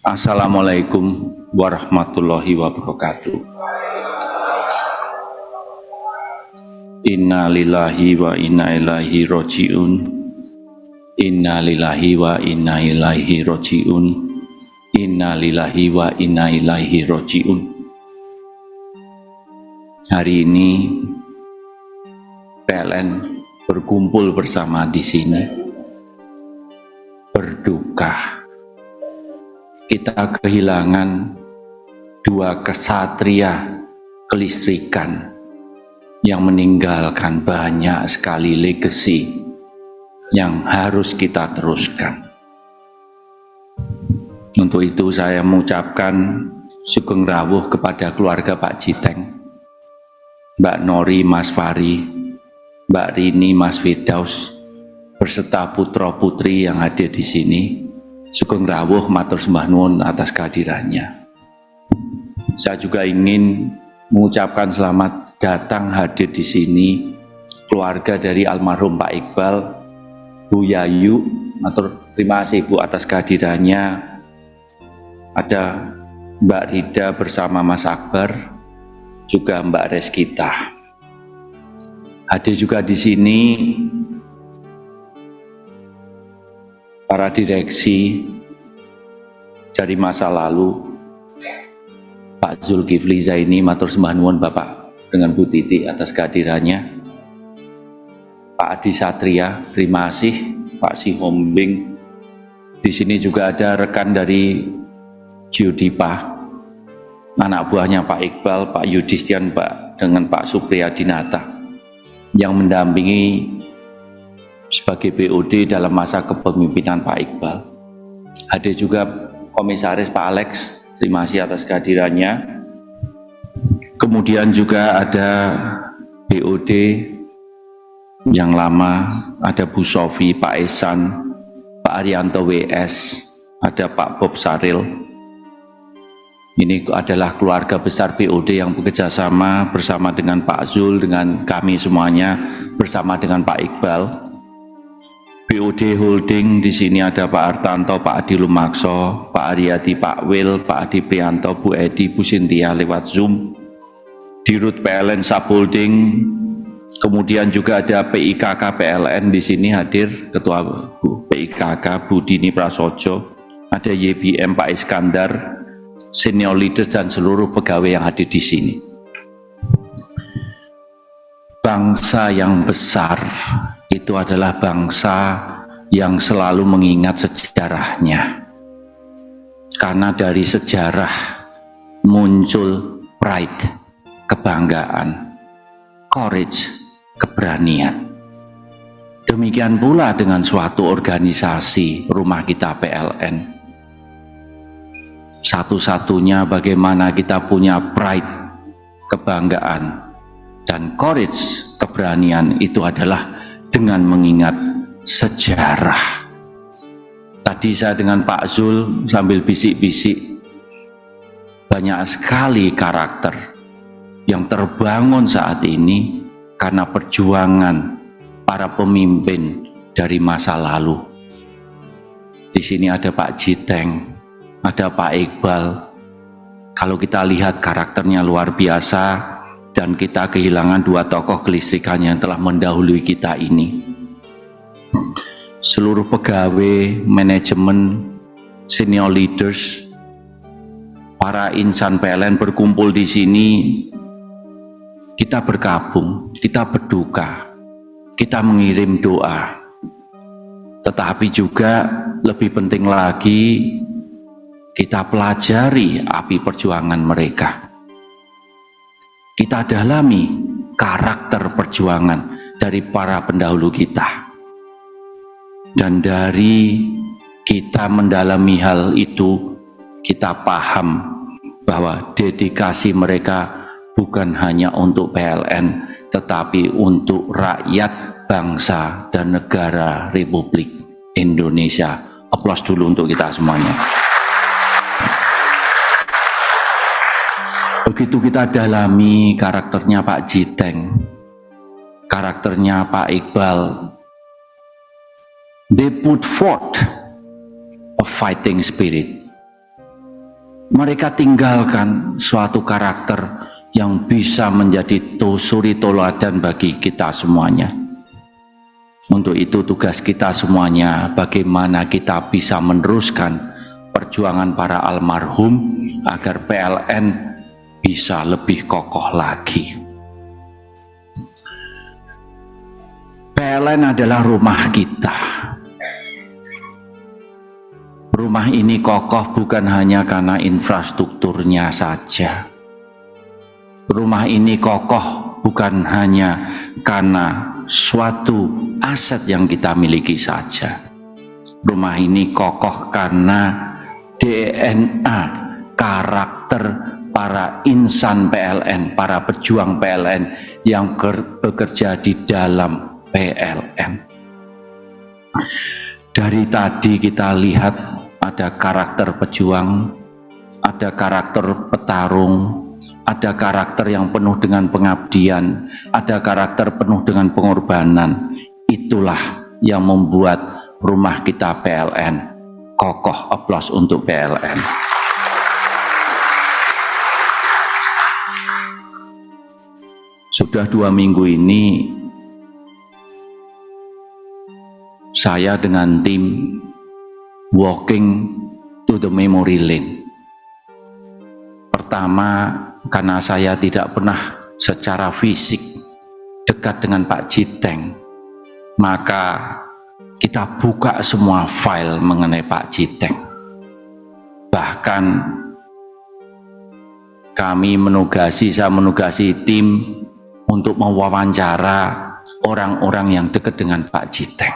Assalamualaikum warahmatullahi wabarakatuh. Inna lillahi wa inna ilaihi roji'un. Inna lillahi wa inna ilaihi roji'un. Inna lillahi wa inna ilaihi roji'un. Hari ini PLN berkumpul bersama di sini berduka. Kita kehilangan dua kesatria kelistrikan yang meninggalkan banyak sekali legasi yang harus kita teruskan. Untuk itu saya mengucapkan sugeng rawuh kepada keluarga Pak Jiteng, Mbak Nori, Mas Fari, Mbak Rini, Mas Firdaus, berserta putra-putri yang hadir di sini. Sugeng rawuh matur sembah nuwun atas kehadirannya. Saya juga ingin mengucapkan selamat datang hadir di sini keluarga dari almarhum Pak Iqbal, Bu Yayu. Matur terima kasih Bu atas kehadirannya. Ada Mbak Rida bersama Mas Akbar, juga Mbak Reskita. Hadir juga di sini para direksi dari masa lalu, Pak Zulkifli Zaini, matur sembah nuwun Bapak dengan Bu Titi atas kehadirannya. Pak Adi Satria, terima kasih. Pak Sihombing. Di sini juga ada rekan dari Jodipa, anak buahnya Pak Iqbal, Pak Yudistian, Pak dengan Pak Supriyadinata yang mendampingi sebagai BOD dalam masa kepemimpinan Pak Iqbal. Ada juga Komisaris Pak Alex, terima kasih atas kehadirannya. Kemudian juga ada BOD yang lama, ada Bu Sofi, Pak Esan, Pak Arianto WS, ada Pak Bob Saril. Ini adalah keluarga besar BOD yang bekerja sama bersama dengan Pak Zul, dengan kami semuanya, bersama dengan Pak Iqbal. BOD Holding di sini ada Pak Artanto, Pak Adi Lumakso, Pak Aryadi, Pak Wil, Pak Adi Prianto, Bu Edi, Bu Sintia lewat Zoom. Dirut PLN Subholding, kemudian juga ada PIKK PLN di sini hadir Ketua PIKK Bu Dini Prasojo, ada YBM Pak Iskandar, senior leaders dan seluruh pegawai yang hadir di sini. Bangsa yang besar itu adalah bangsa yang selalu mengingat sejarahnya. Karena dari sejarah muncul pride, kebanggaan, courage, keberanian. Demikian pula dengan suatu organisasi rumah kita PLN. Satu-satunya bagaimana kita punya pride, kebanggaan, dan courage, keberanian itu adalah dengan mengingat sejarah. Tadi saya dengan Pak Zul sambil bisik-bisik, banyak sekali karakter yang terbangun saat ini karena perjuangan para pemimpin dari masa lalu. Di sini ada Pak Jiteng, ada Pak Iqbal. Kalau kita lihat karakternya luar biasa, dan kita kehilangan dua tokoh kelistrikan yang telah mendahului kita ini. Seluruh pegawai, manajemen, senior leaders, para insan PLN berkumpul di sini. Kita bergabung, kita berduka, kita mengirim doa. Tetapi juga lebih penting lagi, kita pelajari api perjuangan mereka. Kita dalami karakter perjuangan dari para pendahulu kita. Dan dari kita mendalami hal itu, kita paham bahwa dedikasi mereka bukan hanya untuk PLN, tetapi untuk rakyat, bangsa, dan negara Republik Indonesia. Aplaus dulu untuk kita semuanya. Begitu kita dalami karakternya Pak Jiteng, karakternya Pak Iqbal, they put forth a fighting spirit. Mereka tinggalkan suatu karakter yang bisa menjadi suri toladan bagi kita semuanya. Untuk itu tugas kita semuanya, bagaimana kita bisa meneruskan perjuangan para almarhum agar PLN bisa lebih kokoh lagi. PLN adalah rumah kita. Rumah ini kokoh bukan hanya karena infrastrukturnya saja. Rumah ini kokoh bukan hanya karena suatu aset yang kita miliki saja. Rumah ini kokoh karena DNA, karakter para insan PLN, para pejuang PLN yang bekerja di dalam PLN. Dari tadi kita lihat ada karakter pejuang, ada karakter petarung, ada karakter yang penuh dengan pengabdian, ada karakter penuh dengan pengorbanan. Itulah yang membuat rumah kita PLN kokoh. Aplaus untuk PLN. Sudah 2 minggu ini saya dengan tim walking to the memory lane. Pertama, karena saya tidak pernah secara fisik dekat dengan Pak Jiteng, maka kita buka semua file mengenai Pak Jiteng. Bahkan saya menugasi tim untuk mewawancara orang-orang yang dekat dengan Pak Jiteng.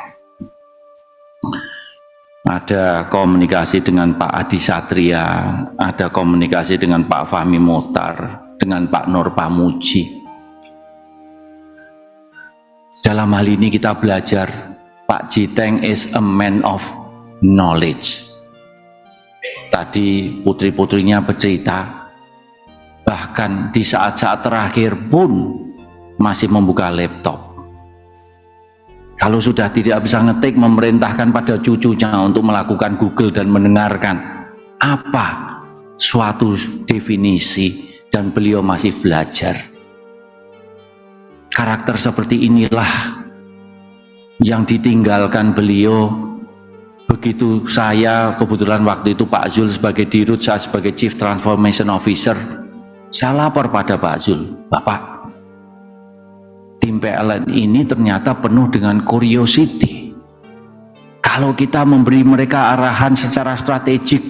Ada komunikasi dengan Pak Adi Satria, ada komunikasi dengan Pak Fahmi Motar, dengan Pak Nur Pamuji. Dalam hal ini kita belajar, Pak Jiteng is a man of knowledge. Tadi putri-putrinya bercerita, bahkan di saat-saat terakhir pun masih membuka laptop. Kalau sudah tidak bisa ngetik, memerintahkan pada cucunya untuk melakukan Google dan mendengarkan apa suatu definisi, dan beliau masih belajar. Karakter seperti inilah yang ditinggalkan beliau. Begitu saya, kebetulan waktu itu Pak Zul sebagai Dirut, saya sebagai Chief Transformation Officer, saya lapor pada Pak Zul, Bapak, tim PLN ini ternyata penuh dengan curiosity. Kalau kita memberi mereka arahan secara strategik,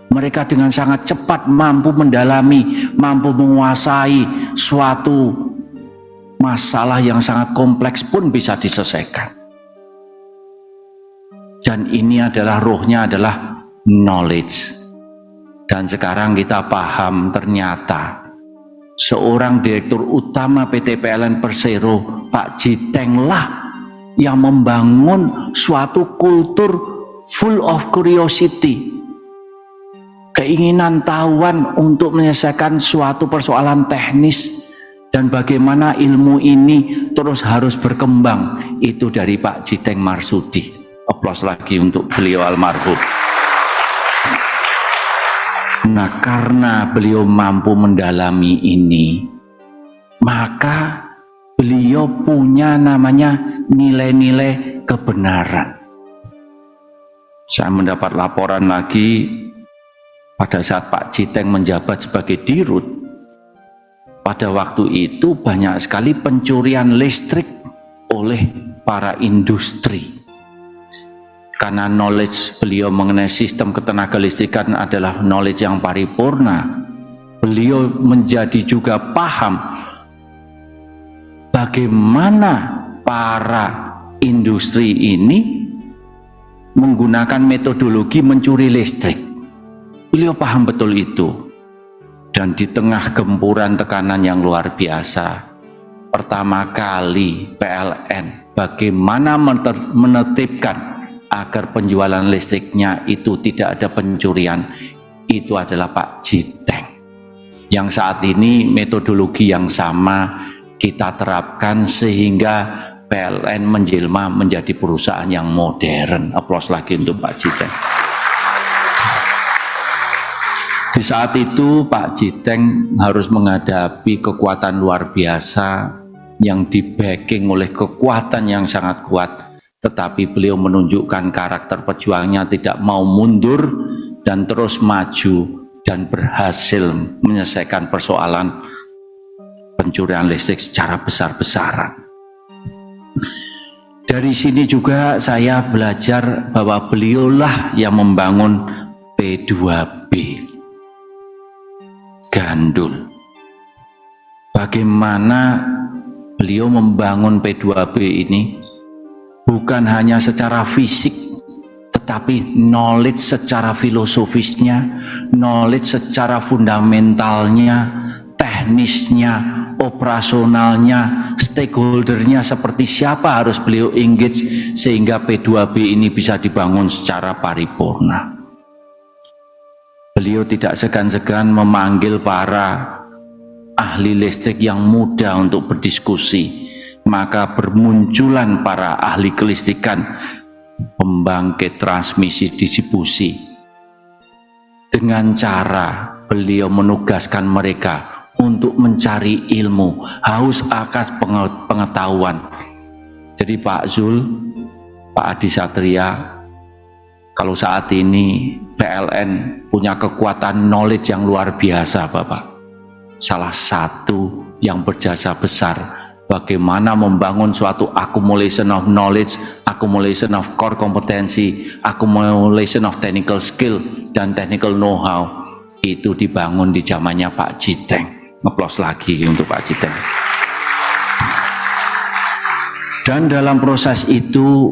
mereka dengan sangat cepat mampu mendalami, mampu menguasai suatu masalah yang sangat kompleks pun bisa diselesaikan. Dan ini adalah ruhnya, adalah knowledge. Dan sekarang kita paham ternyata seorang direktur utama PT PLN Persero, Pak Jiteng lah yang membangun suatu kultur full of curiosity, keinginan tahuan untuk menyelesaikan suatu persoalan teknis, dan bagaimana ilmu ini terus harus berkembang. Itu dari Pak Jiteng Marsudi. Aplaus lagi untuk beliau almarhum. Nah, karena beliau mampu mendalami ini, maka beliau punya namanya nilai-nilai kebenaran. Saya mendapat laporan lagi pada saat Pak Jiteng menjabat sebagai Dirut. Pada waktu itu banyak sekali pencurian listrik oleh para industri. Karena knowledge beliau mengenai sistem ketenaga listrikan adalah knowledge yang paripurna, beliau menjadi juga paham bagaimana para industri ini menggunakan metodologi mencuri listrik. Beliau paham betul itu. Dan di tengah gempuran tekanan yang luar biasa, pertama kali PLN bagaimana menertibkan agar penjualan listriknya itu tidak ada pencurian, itu adalah Pak Jiteng. Yang saat ini metodologi yang sama kita terapkan sehingga PLN menjelma menjadi perusahaan yang modern. Aplaus lagi untuk Pak Jiteng. Di saat itu Pak Jiteng harus menghadapi kekuatan luar biasa yang di-backing oleh kekuatan yang sangat kuat, tetapi beliau menunjukkan karakter perjuangannya, tidak mau mundur dan terus maju dan berhasil menyelesaikan persoalan pencurian listrik secara besar-besaran. Dari sini juga saya belajar bahwa beliaulah yang membangun P2B. Gandul. Bagaimana beliau membangun P2B ini? Bukan hanya secara fisik, tetapi knowledge secara filosofisnya, knowledge secara fundamentalnya, teknisnya, operasionalnya, stakeholdernya seperti siapa harus beliau engage sehingga P2B ini bisa dibangun secara paripurna. Beliau tidak segan-segan memanggil para ahli listrik yang muda untuk berdiskusi, maka bermunculan para ahli kelistrikan, pembangkit transmisi distribusi. Dengan cara beliau menugaskan mereka untuk mencari ilmu, haus akan pengetahuan. Jadi Pak Zul, Pak Adi Satria, kalau saat ini PLN punya kekuatan knowledge yang luar biasa Bapak. Salah satu yang berjasa besar bagaimana membangun suatu accumulation of knowledge, accumulation of core kompetensi, accumulation of technical skill dan technical know-how, itu dibangun di zamannya Pak Jiteng. Ngeplos lagi untuk Pak Jiteng. Dan dalam proses itu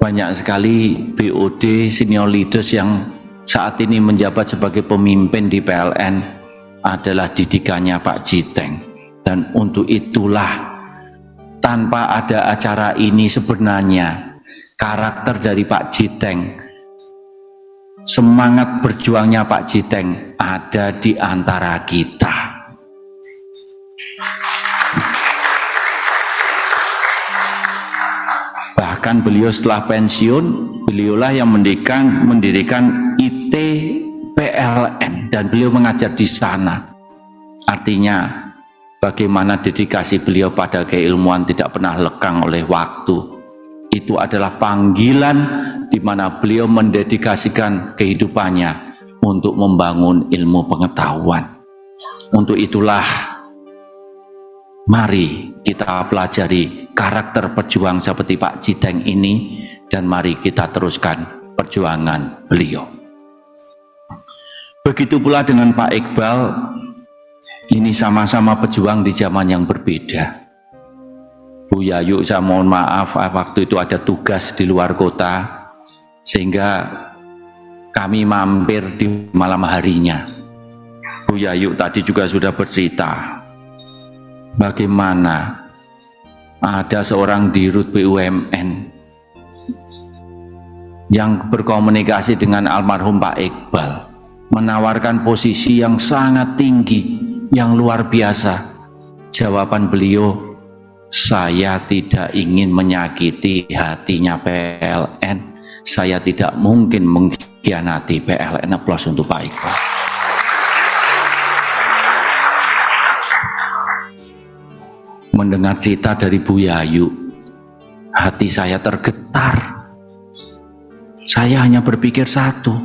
banyak sekali BOD senior leaders yang saat ini menjabat sebagai pemimpin di PLN adalah didikannya Pak Jiteng. Dan untuk itulah tanpa ada acara ini sebenarnya karakter dari Pak Jiteng, semangat berjuangnya Pak Jiteng ada di antara kita. Bahkan beliau setelah pensiun, beliaulah yang mendirikan IT PLN dan beliau mengajar di sana. Artinya bagaimana dedikasi beliau pada keilmuan tidak pernah lekang oleh waktu. Itu adalah panggilan di mana beliau mendedikasikan kehidupannya untuk membangun ilmu pengetahuan. Untuk itulah mari kita pelajari karakter pejuang seperti Pak Jiteng ini dan mari kita teruskan perjuangan beliau. Begitu pula dengan Pak Iqbal, ini sama-sama pejuang di zaman yang berbeda. Bu Yayu, saya mohon maaf waktu itu ada tugas di luar kota sehingga kami mampir di malam harinya. Bu Yayu tadi juga sudah bercerita bagaimana ada seorang dirut BUMN yang berkomunikasi dengan almarhum Pak Iqbal, menawarkan posisi yang sangat tinggi, yang luar biasa. Jawaban beliau, saya tidak ingin menyakiti hatinya PLN, saya tidak mungkin mengkhianati PLN. Aplaus untuk Pak Iqbal. Mendengar cerita dari Bu Yayu, hati saya tergetar. Saya hanya berpikir satu,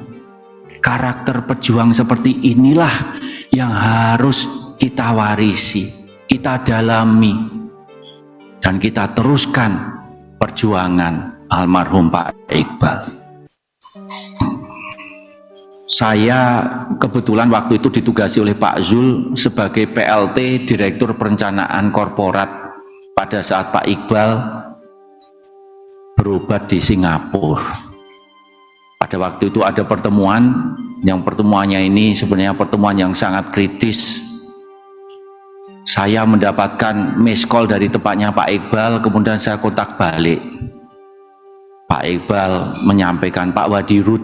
karakter pejuang seperti inilah yang harus kita warisi, kita dalami, dan kita teruskan perjuangan almarhum Pak Iqbal. Saya kebetulan waktu itu ditugasi oleh Pak Zul sebagai PLT Direktur Perencanaan Korporat pada saat Pak Iqbal berobat di Singapura. Pada waktu itu ada pertemuan, yang pertemuannya ini sebenarnya pertemuan yang sangat kritis. Saya mendapatkan miss call dari tempatnya Pak Iqbal, kemudian saya kontak balik. Pak Iqbal menyampaikan, Pak Wadirut,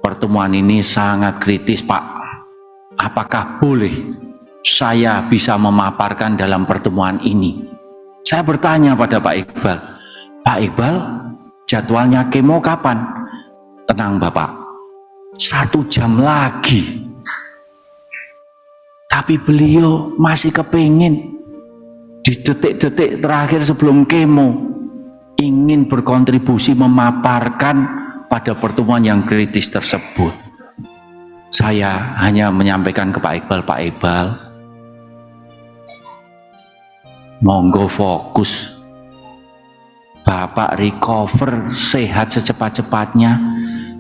pertemuan ini sangat kritis Pak, apakah boleh saya bisa memaparkan dalam pertemuan ini? Saya bertanya pada Pak Iqbal, Pak Iqbal, jadwalnya kemo kapan? Tenang Bapak, 1 jam lagi. Tapi beliau masih kepingin di detik-detik terakhir sebelum kemo ingin berkontribusi memaparkan pada pertemuan yang kritis tersebut. Saya hanya menyampaikan ke Pak Iqbal, monggo fokus, Bapak recover sehat secepat-cepatnya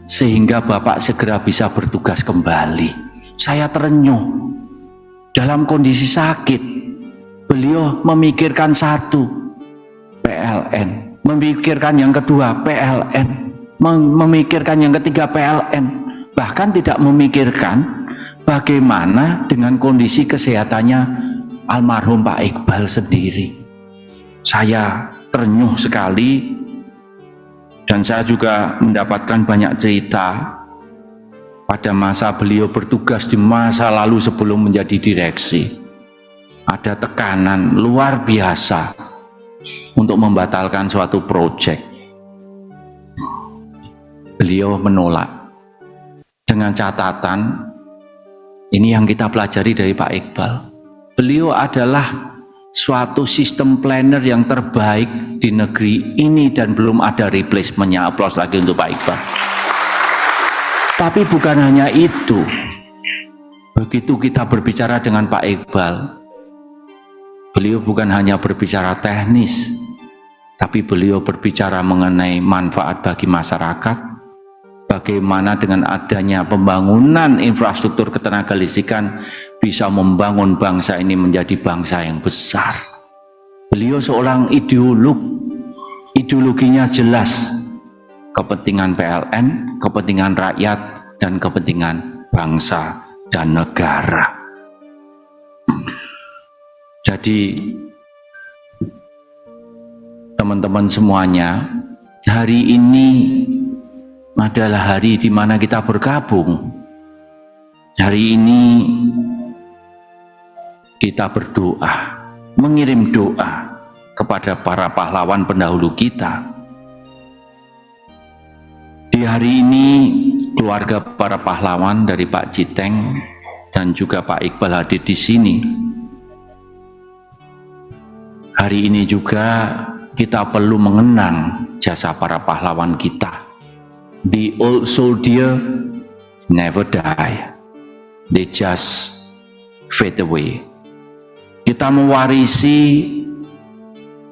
sehingga Bapak segera bisa bertugas kembali. Saya terenyuh. Dalam kondisi sakit, beliau memikirkan satu, PLN, memikirkan yang kedua, PLN, memikirkan yang ketiga, PLN, bahkan tidak memikirkan bagaimana dengan kondisi kesehatannya almarhum Pak Iqbal sendiri. Saya terenyuh sekali, dan saya juga mendapatkan banyak cerita pada masa beliau bertugas di masa lalu sebelum menjadi direksi. Ada tekanan luar biasa untuk membatalkan suatu proyek. Beliau menolak dengan catatan, ini yang kita pelajari dari Pak Iqbal, beliau adalah suatu sistem planner yang terbaik di negeri ini dan belum ada replacementnya. Aplaus lagi untuk Pak Iqbal. Tapi bukan hanya itu, begitu kita berbicara dengan Pak Iqbal, beliau bukan hanya berbicara teknis, tapi beliau berbicara mengenai manfaat bagi masyarakat, bagaimana dengan adanya pembangunan infrastruktur ketenagalistrikan bisa membangun bangsa ini menjadi bangsa yang besar. Beliau seorang ideolog, ideologinya jelas, kepentingan PLN, kepentingan rakyat, dan kepentingan bangsa dan negara. Jadi teman-teman semuanya, hari ini adalah hari di mana kita bergabung. Hari ini kita berdoa, mengirim doa kepada para pahlawan pendahulu kita. Di hari ini keluarga para pahlawan dari Pak Jiteng dan juga Pak Iqbal hadir di sini. Hari ini juga kita perlu mengenang jasa para pahlawan kita. The old soldier never die, they just fade away. Kita mewarisi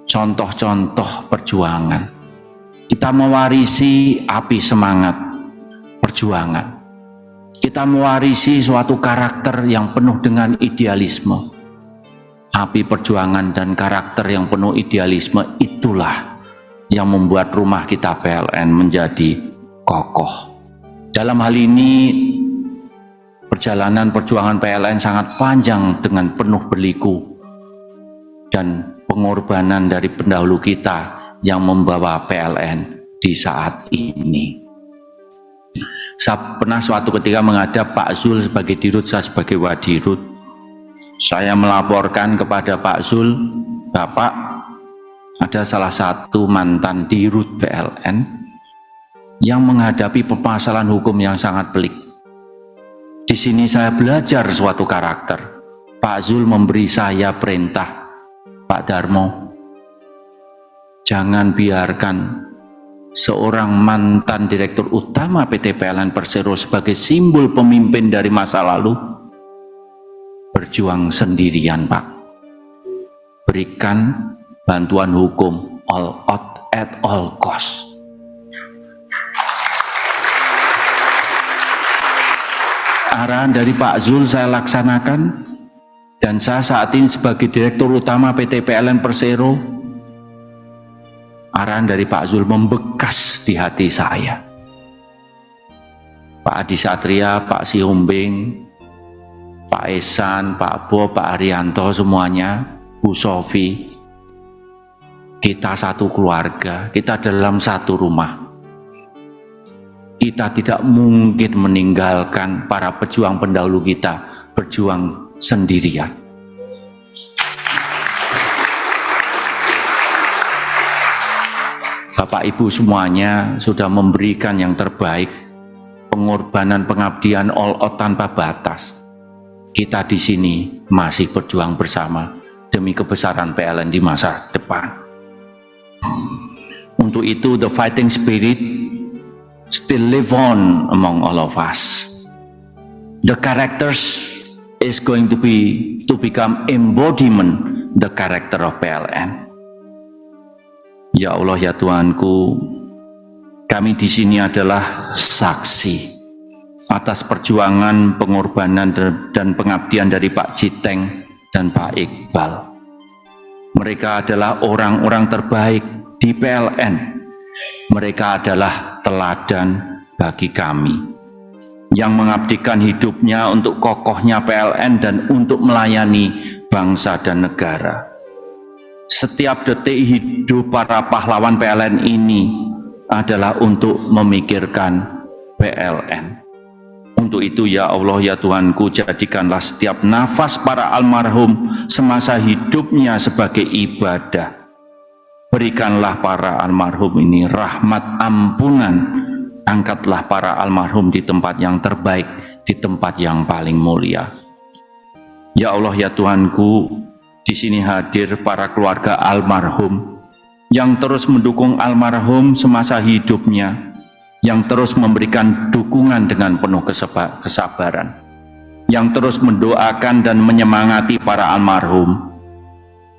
contoh-contoh perjuangan, kita mewarisi api semangat perjuangan, kita mewarisi suatu karakter yang penuh dengan idealisme. Api perjuangan dan karakter yang penuh idealisme itulah yang membuat rumah kita PLN menjadi kokoh. Dalam hal ini perjalanan perjuangan PLN sangat panjang dengan penuh berliku dan pengorbanan dari pendahulu kita yang membawa PLN di saat ini. Saya pernah suatu ketika menghadap Pak Zul sebagai dirut, saya sebagai wadirut. Saya melaporkan kepada Pak Zul, Bapak, ada salah satu mantan dirut PLN yang menghadapi permasalahan hukum yang sangat pelik. Di sini saya belajar suatu karakter. Pak Zul memberi saya perintah, Pak Darmo, jangan biarkan seorang mantan direktur utama PT PLN Persero sebagai simbol pemimpin dari masa lalu berjuang sendirian, Pak. Berikan bantuan hukum all out at all cost. Arahan dari Pak Zul saya laksanakan, dan saya saat ini sebagai Direktur Utama PT PLN Persero, arahan dari Pak Zul membekas di hati saya. Pak Adi Satria, Pak Sihombing, Pak Esan, Pak Bob, Pak Arianto, semuanya, Bu Sofi, kita satu keluarga, kita dalam satu rumah. Kita tidak mungkin meninggalkan para pejuang pendahulu kita berjuang sendirian. Bapak Ibu semuanya sudah memberikan yang terbaik, pengorbanan, pengabdian all out tanpa batas. Kita di sini masih berjuang bersama demi kebesaran PLN di masa depan. Untuk itu, the fighting spirit still live on among all of us. The characters is going to become embodiment the character of PLN. Ya Allah, ya Tuhanku, kami di sini adalah saksi atas perjuangan, pengorbanan dan pengabdian dari Pak Jiteng dan Pak Iqbal. Mereka adalah orang-orang terbaik di PLN. Mereka adalah teladan bagi kami yang mengabdikan hidupnya untuk kokohnya PLN dan untuk melayani bangsa dan negara. Setiap detik hidup para pahlawan PLN ini adalah untuk memikirkan PLN. Untuk itu, ya Allah, ya Tuhanku, jadikanlah setiap nafas para almarhum semasa hidupnya sebagai ibadah. Berikanlah para almarhum ini rahmat ampunan. Angkatlah para almarhum di tempat yang terbaik, di tempat yang paling mulia. Ya Allah, ya Tuhanku, di sini hadir para keluarga almarhum yang terus mendukung almarhum semasa hidupnya, yang terus memberikan dukungan dengan penuh kesabaran, yang terus mendoakan dan menyemangati para almarhum.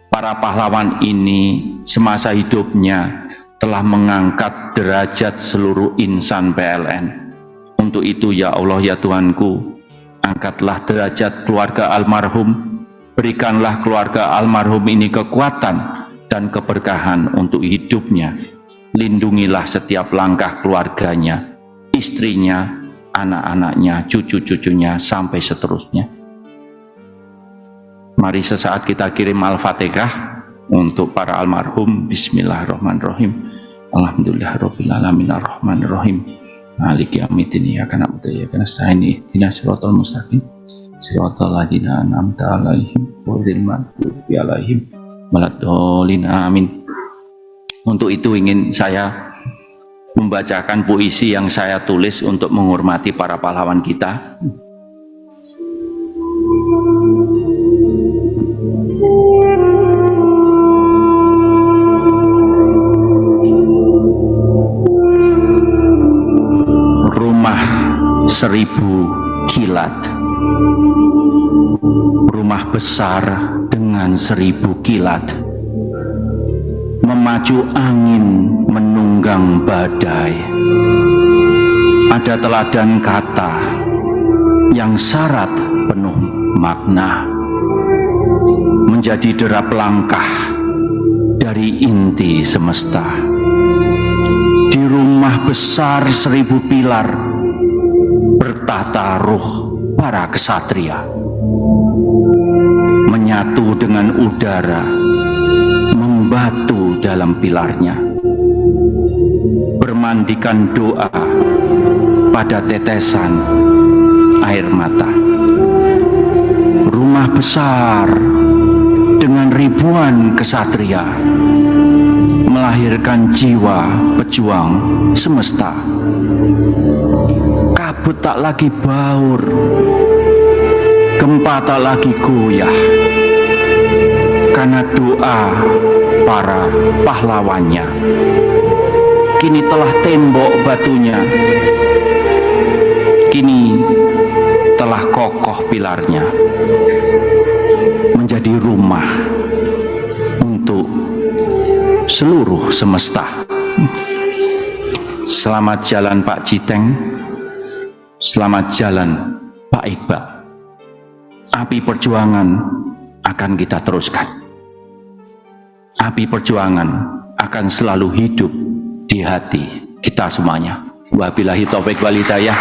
Para pahlawan ini semasa hidupnya telah mengangkat derajat seluruh insan PLN. Untuk itu, ya Allah, ya Tuhanku, angkatlah derajat keluarga almarhum, berikanlah keluarga almarhum ini kekuatan dan keberkahan untuk hidupnya. Lindungilah setiap langkah keluarganya, istrinya, anak-anaknya, cucu-cucunya, sampai seterusnya. Mari sesaat kita kirim Al-Fatihah untuk para almarhum. Bismillahirrahmanirrahim. Alhamdulillahirabbil alamin arrahmanirrahim. Maliki yaumiddin. Iyyaka na'budu wa iyyaka nasta'in. Ihdinas siratal mustaqim. Siratal ladzina an'amta 'alaihim ghairil maghdubi 'alaihim waladdallin. Amin. Untuk itu ingin saya membacakan puisi yang saya tulis untuk menghormati para pahlawan kita. Rumah 1000 kilat. Rumah besar dengan 1000 kilat, memacu angin menunggang badai. Ada teladan kata yang syarat penuh makna, menjadi derap langkah dari inti semesta. Di rumah besar 1000 pilar bertata ruh para kesatria, menyatu dengan udara, membatu dalam pilarnya, bermandikan doa pada tetesan air mata. Rumah besar dengan ribuan kesatria melahirkan jiwa pejuang semesta. Kabut tak lagi baur, gempa tak lagi goyah, karena doa para pahlawannya. Kini telah tembok batunya, kini telah kokoh pilarnya, menjadi rumah untuk seluruh semesta. Selamat jalan Pak Jiteng, selamat jalan Pak Iqbal. Api perjuangan akan kita teruskan. Api perjuangan akan selalu hidup di hati kita semuanya. Wabillahi taufiq wal hidayah.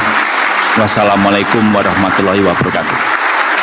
Wassalamualaikum warahmatullahi wabarakatuh.